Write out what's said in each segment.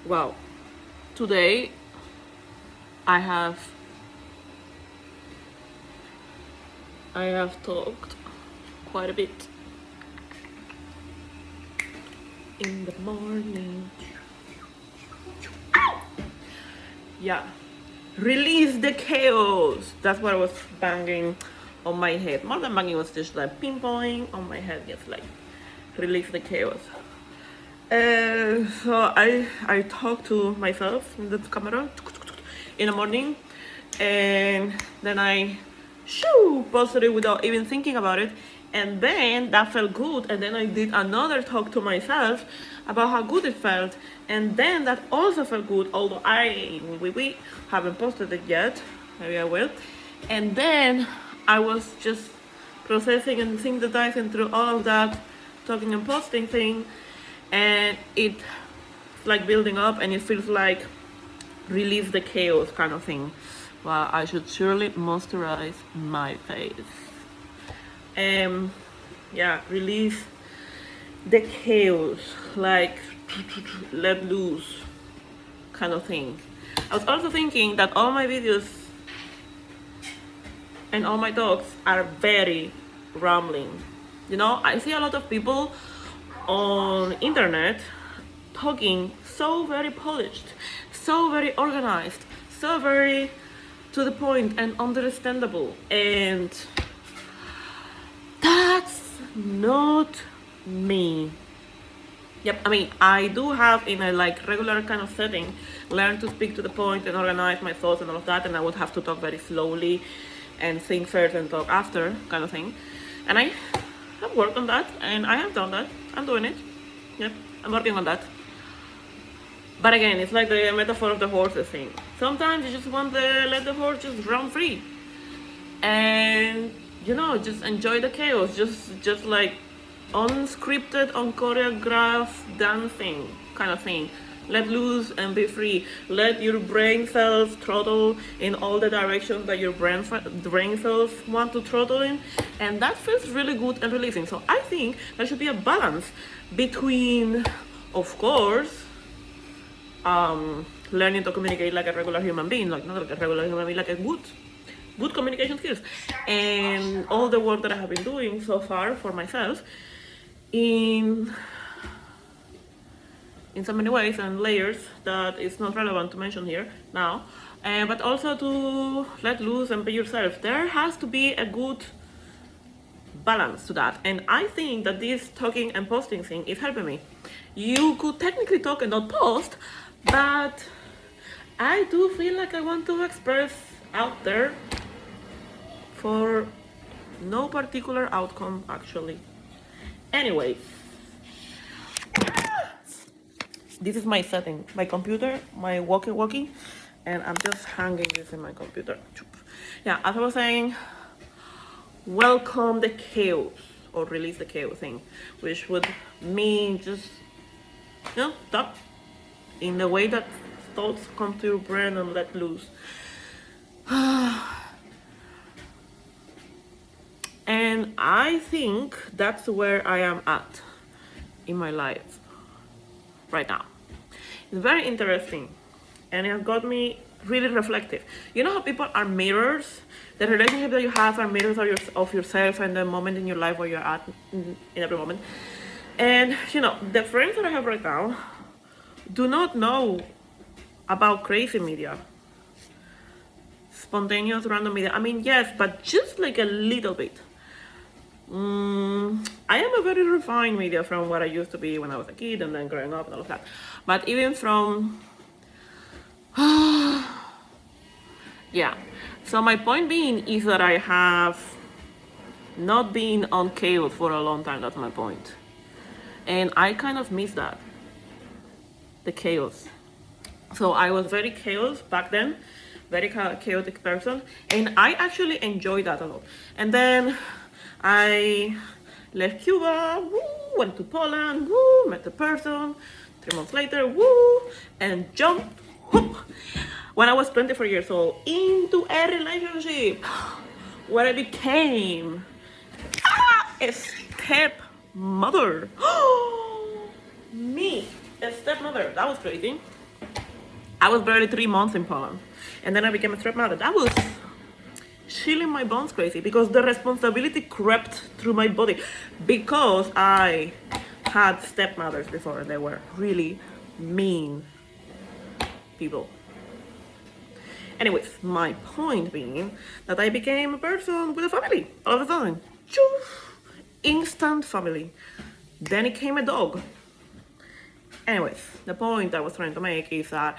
Wow, today I have talked quite a bit in the morning. Yeah, release the chaos. That's what I was banging on my head. More than banging, was just like pinpointing on my head. Yes, like release the chaos. So I talk to myself in the camera in the morning, and then I posted it without even thinking about it, and then that felt good, and then I did another talk to myself about how good it felt, and then that also felt good, although we haven't posted it yet. Maybe I will. And then I was just processing and synthesizing through all of that talking and posting thing, and it's like building up, and it feels like release the chaos kind of thing. Well, I should surely moisturize my face. Yeah, release the chaos, like let loose kind of thing. I was also thinking that all my videos and all my talks are very rambling. You know, I see a lot of people on internet talking so very polished, so very organized, so very to the point and understandable, and that's not me. Yep, I mean, I do have in a like regular kind of setting learn to speak to the point and organize my thoughts and all of that, and I would have to talk very slowly and think first and talk after kind of thing. And I have worked on that, and I have done that. I'm doing it. Yep, I'm working on that. But again, it's like the metaphor of the horses thing. Sometimes you just want to let the horse just run free, and you know, just enjoy the chaos. Just like unscripted, unchoreographed dancing kind of thing. Let loose and be free. Let your brain cells throttle in all the directions that your brain cells want to throttle in, and that feels really good and releasing. So I think there should be a balance between, of course, learning to communicate like a regular human being, like not like a regular human being, like a good communication skills, and all the work that I have been doing so far for myself in so many ways and layers that it's not relevant to mention here now, but also to let loose and be yourself. There has to be a good balance to that, and I think that this talking and posting thing is helping me. You could technically talk and not post, but I do feel like I want to express out there for no particular outcome, actually. Anyway, this is my setting, my computer, my walkie-walkie, and I'm just hanging this in my computer. Yeah, as I was saying, welcome the chaos, or release the chaos thing, which would mean just, you know, stop in the way that thoughts come to your brain and let loose. And I think that's where I am at in my life right now. It's very interesting, and it has got me really reflective. You know how people are mirrors? The relationship that you have are mirrors of yourself and the moment in your life where you're at in every moment. And you know, the friends that I have right now do not know about crazy media, spontaneous random media. I mean, yes, but just like a little bit. I am a very refined media from what I used to be when I was a kid and then growing up and all of that. But even from yeah. So my point being is that I have not been on chaos for a long time. That's my point. And I kind of miss that. The chaos. So I was very chaos back then, very chaotic person, and I actually enjoyed that a lot. And then I left Cuba, went to Poland, met a person, 3 months later, and jumped, when I was 24 years old, into a relationship where I became a stepmother. Me, a stepmother. That was crazy. I was barely 3 months in Poland. And then I became a stepmother. That was chilling my bones crazy because the responsibility crept through my body because I had stepmothers before and they were really mean people. Anyways, my point being that I became a person with a family all of a sudden. Instant family. Then it came a dog. Anyways, the point I was trying to make is that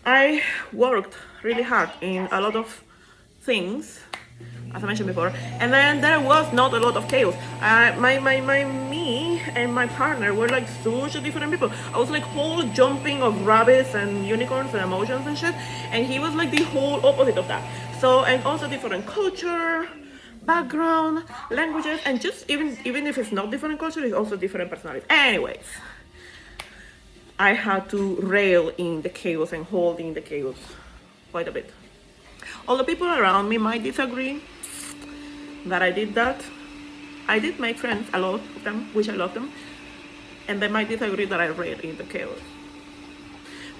I worked really hard in a lot of things, as I mentioned before, and then there was not a lot of chaos. Me and my partner were like such different people. I was like whole jumping of rabbits and unicorns and emotions and shit, and he was like the whole opposite of that. So, and also different culture, background, languages, and just even if it's not different culture, it's also different personalities. Anyways, I had to rail in the chaos and hold in the chaos quite a bit. All the people around me might disagree that I did that. I did make friends, a lot of them, which I love them, and they might disagree that I railed in the chaos.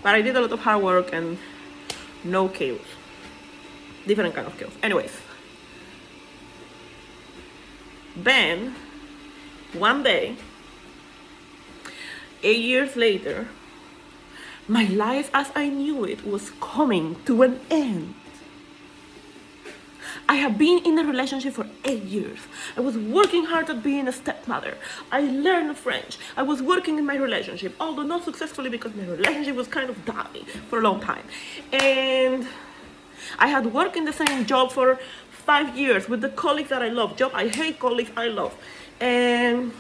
But I did a lot of hard work and no chaos. Different kind of chaos. Anyways. Then, one day, 8 years later, my life as I knew it was coming to an end. I have been in a relationship for 8 years. I was working hard at being a stepmother. I learned French. I was working in my relationship, although not successfully because my relationship was kind of dying for a long time. And I had worked in the same job for 5 years with the colleagues that I love. Job I hate, colleagues I love. And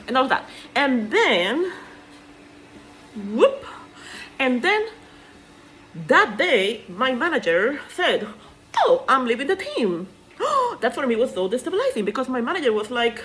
all of that. And then, whoop, and then that day, my manager said, oh, I'm leaving the team. That for me was so destabilizing because my manager was like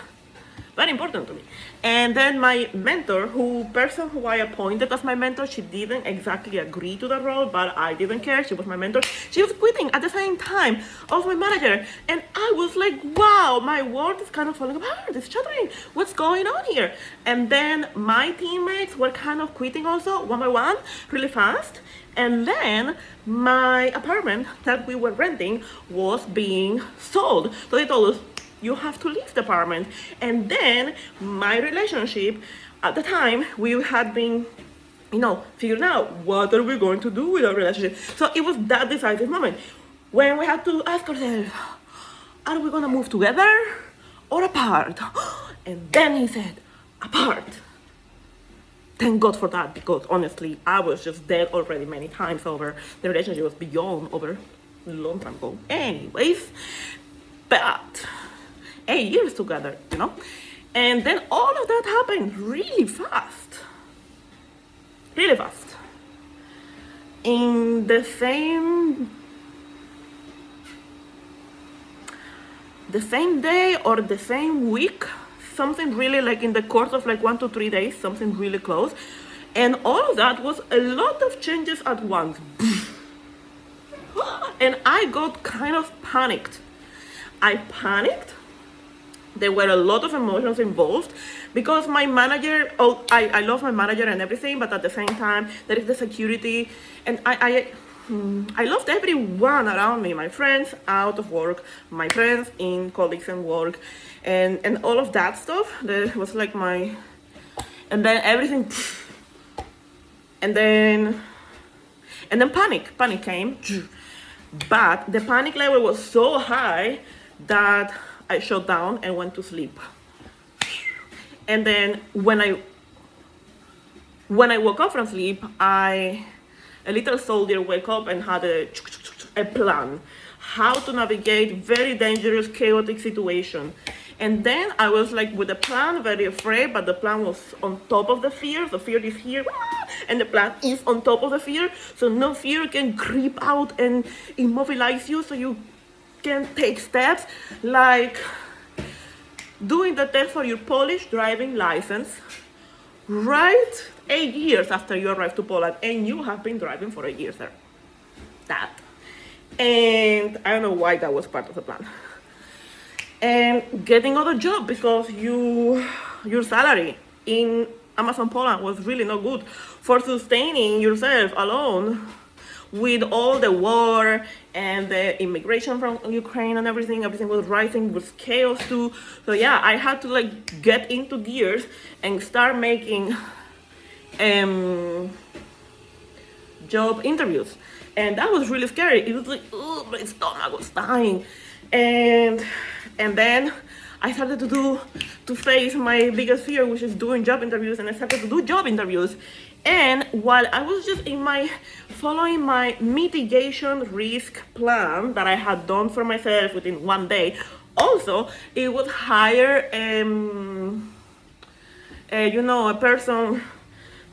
very important to me. And then my mentor, person who I appointed as my mentor, she didn't exactly agree to the role, but I didn't care. She was my mentor. She was quitting at the same time of my manager. And I was like, wow, my world is kind of falling apart. It's shattering. What's going on here? And then my teammates were kind of quitting also, one by one, really fast. And then my apartment that we were renting was being sold. So they told us, you have to leave the apartment. And then my relationship, at the time, we had been, figuring out what are we going to do with our relationship. So it was that decisive moment when we had to ask ourselves, are we gonna move together or apart? And then he said, apart. Thank God for that, because honestly, I was just dead already many times over. The relationship was beyond over a long time ago. Anyways, but 8 years together, And then all of that happened really fast. Really fast. In the same day or the same week, something really like in the course of like 1 to 3 days, something really close. And all of that was a lot of changes at once. And I got kind of panicked. I panicked. There were a lot of emotions involved because my manager, I love my manager and everything, but at the same time, there is the security. And I loved everyone around me, my friends out of work, my friends in colleagues and work, and all of that stuff. That was like and then everything, and then panic came. But the panic level was so high that I shut down and went to sleep. And then when I woke up from sleep, a little soldier woke up and had a plan how to navigate very dangerous, chaotic situation. And then I was like with the plan, very afraid, but the plan was on top of the fear. The fear is here, and the plan is on top of the fear. So no fear can creep out and immobilize you, so you can take steps like doing the test for your Polish driving license right 8 years after you arrived to Poland, and you have been driving for 8 years there. That. And I don't know why that was part of the plan. And getting other job because your salary in Amazon Poland was really not good for sustaining yourself alone with all the war and the immigration from Ukraine and everything. Everything was rising, it was chaos too. So yeah, I had to like get into gears and start making job interviews, and that was really scary. It was like, oh, my stomach was dying, and then I started to face my biggest fear, which is doing job interviews, and I started to do job interviews. And while I was just following my mitigation risk plan that I had done for myself within one day, also it would hire a person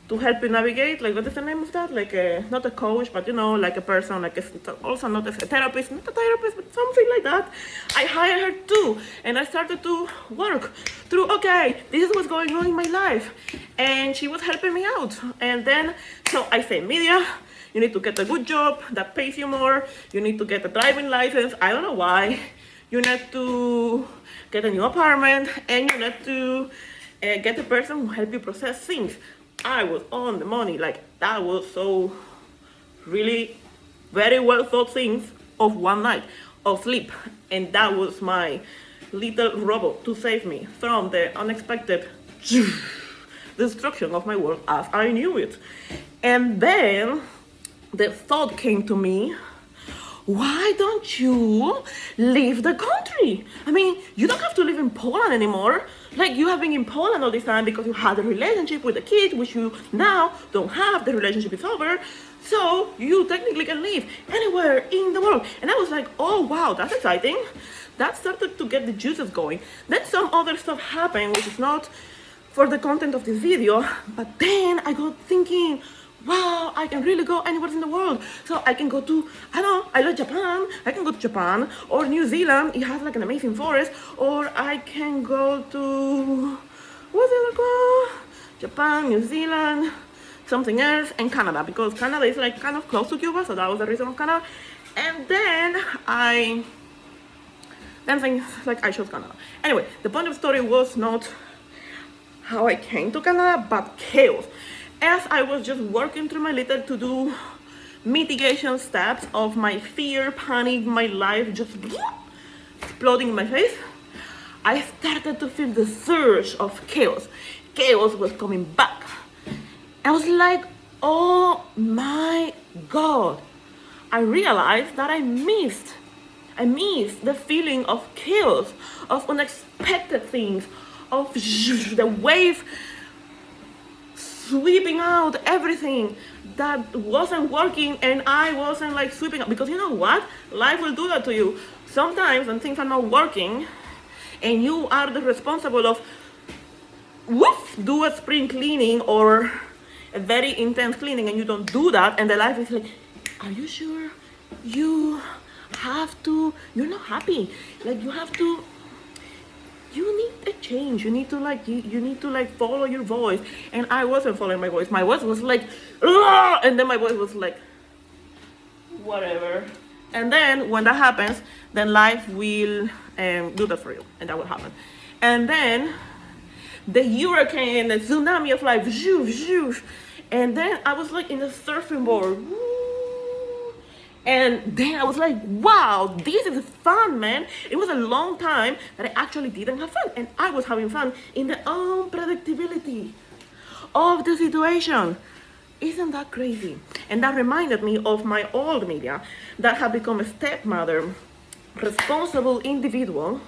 to help you navigate, like what is the name of that? Like not a coach, but like a person, like also not a therapist, not a therapist, but something like that. I hired her too, and I started to work through, okay, this is what's going on in my life, and she was helping me out. And then, so I say, Media, you need to get a good job that pays you more, you need to get a driving license, I don't know why, you need to get a new apartment, and you need to get a person who help you process things. I was on the money, like that was so really very well thought things of one night of sleep, and that was my little robot to save me from the unexpected destruction of my world as I knew it. And then the thought came to me, why don't you leave the country? I mean, you don't have to live in Poland anymore. Like, you have been in Poland all this time because you had a relationship with a kid, which you now don't have. The relationship is over. So you technically can live anywhere in the world. And I was like, oh, wow, that's exciting. That started to get the juices going. Then some other stuff happened, which is not for the content of this video. But then I got thinking, wow, I can really go anywhere in the world. So I can go to, I don't know, I love Japan. I can go to Japan or New Zealand. It has like an amazing forest. Or I can go to, what's it called? Japan, New Zealand, something else, and Canada. Because Canada is like kind of close to Cuba. So that was the reason of Canada. And then things like I chose Canada. Anyway, the point of the story was not how I came to Canada, but chaos. As I was just working through my little to-do mitigation steps of my fear, panic, my life just exploding in my face, I started to feel the surge of chaos. Chaos was coming back. I was like, oh my God. I realized that I missed the feeling of chaos, of unexpected things, of the wave sweeping out everything that wasn't working, and I wasn't like sweeping up, because you know what? Life will do that to you. Sometimes when things are not working and you are the responsible of do a spring cleaning or a very intense cleaning, and you don't do that, and the life is like, are you sure? You're not happy. Like, you need a change. You need to like follow your voice. And I wasn't following my voice. My voice was like, ugh! And then my voice was like, whatever. And then when that happens, then life will do that for you, and that will happen. And then the hurricane, the tsunami of life, and then I was like in a surfing board. And then I was like, wow, this is fun, man. It was a long time that I actually didn't have fun. And I was having fun in the unpredictability of the situation. Isn't that crazy? And that reminded me of my old Media that had become a stepmother, responsible individual,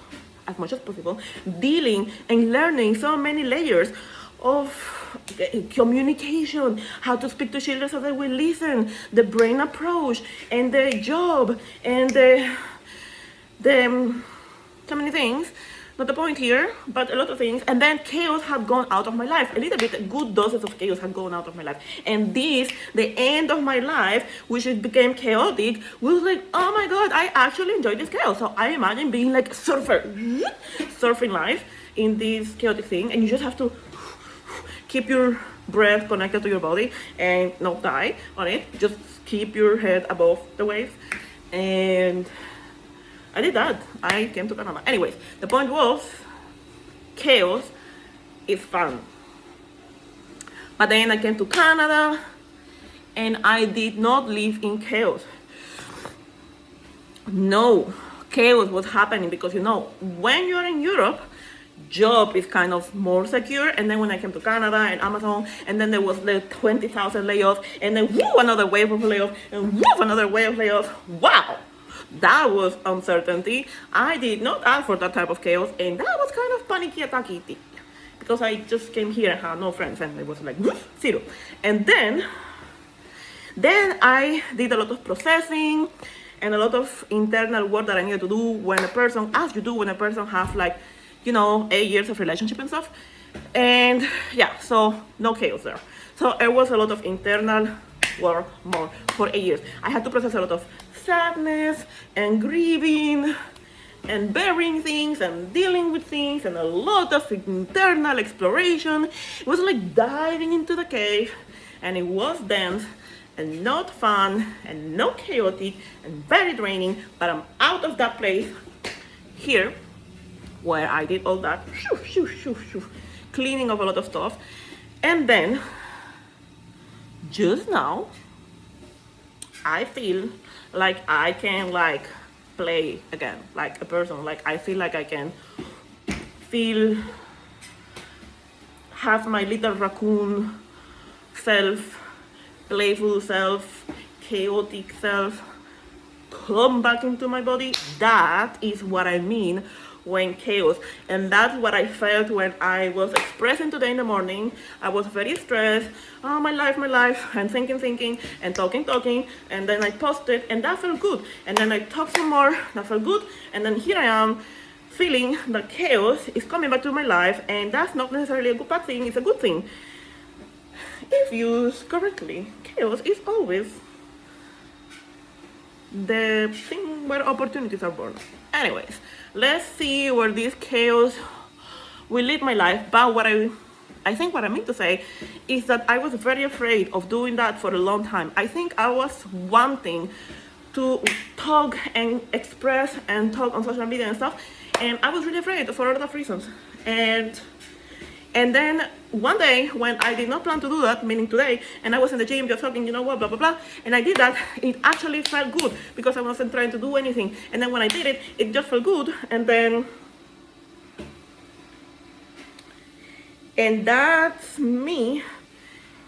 as much as possible, dealing and learning so many layers of communication, how to speak to children so they will listen, the brain approach, and the job, and the so many things. Not the point here, but a lot of things. And then chaos had gone out of my life. A little bit, good doses of chaos had gone out of my life. And this, the end of my life, which it became chaotic, was like, oh my God, I actually enjoy this chaos. So I imagine being like a surfer, surfing life in this chaotic thing, and you just have to keep your breath connected to your body and not die on it. Just keep your head above the waves. And I did that. I came to Panama. Anyways, the point was, chaos is fun. But then I came to Canada and I did not live in chaos. No, chaos was happening because, you know, when you're in Europe, job is kind of more secure. And then when I came to Canada and Amazon, and then there was the 20,000 layoffs, and then woo, another wave of layoffs, and woo, another wave of layoffs. Wow, that was uncertainty. I did not ask for that type of chaos, and that was kind of panicky attacky because I just came here and had no friends, and it was like zero. And then I did a lot of processing and a lot of internal work that I needed to do when a person, as you do when a person has like, you know, 8 years of relationship and stuff. And yeah, so no chaos there. So it was a lot of internal work more for 8 years. I had to process a lot of sadness and grieving and burying things and dealing with things and a lot of internal exploration. It was like diving into the cave, and it was dense and not fun and not chaotic and very draining, but I'm out of that place here where I did all that cleaning of a lot of stuff. And then just now I feel like I can like play again like a person. Like I feel like I can have my little raccoon self, playful self, chaotic self come back into my body. That is what I mean when chaos. And that's what I felt when I was expressing today in the morning. I was very stressed. Oh, my life, and thinking, and talking, and then I posted, and that felt good. And then I talked some more, that felt good. And then here I am feeling that chaos is coming back to my life, and that's not necessarily a bad thing, it's a good thing. If used correctly, chaos is always the thing where opportunities are born. Anyways, let's see where this chaos will lead my life. But what I think what I mean to say is that I was very afraid of doing that for a long time. I think I was wanting to talk and express and talk on social media and stuff, and I was really afraid for a lot of reasons. And then one day when I did not plan to do that, meaning today, and I was in the gym just talking, you know what, blah, blah, blah, and I did that, it actually felt good because I wasn't trying to do anything. And then when I did it, it just felt good. And that's me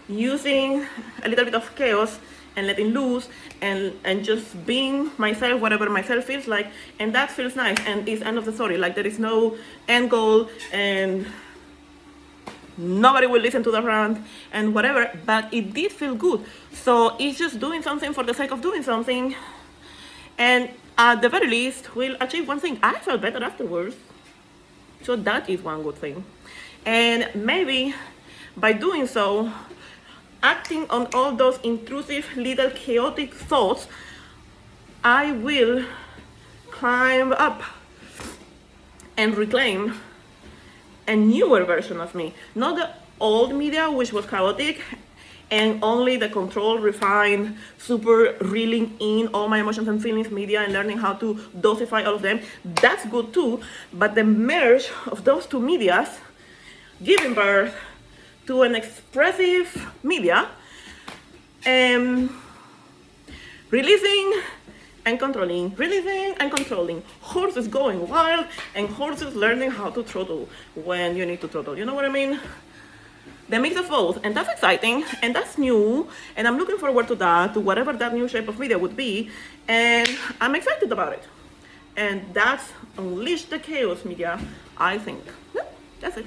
using a little bit of chaos and letting loose and just being myself, whatever myself feels like. And that feels nice, and it's end of the story. Like there is no end goal, and nobody will listen to the rant and whatever, but it did feel good. So it's just doing something for the sake of doing something, and at the very least will achieve one thing. I felt better afterwards, so that is one good thing. And maybe by doing so, acting on all those intrusive little chaotic thoughts, I will climb up and reclaim a newer version of me, not the old media, which was chaotic, and only the controlled, refined, super reeling in all my emotions and feelings media and learning how to dosify all of them. That's good too, but the merge of those two medias, giving birth to an expressive media, releasing and controlling, horses going wild and horses learning how to throttle when you need to throttle. You know what I mean? The mix of both, and that's exciting, and that's new, and I'm looking forward to that, to whatever that new shape of media would be, and I'm excited about it. And that's Unleash the Chaos media, I think. Yeah, that's it.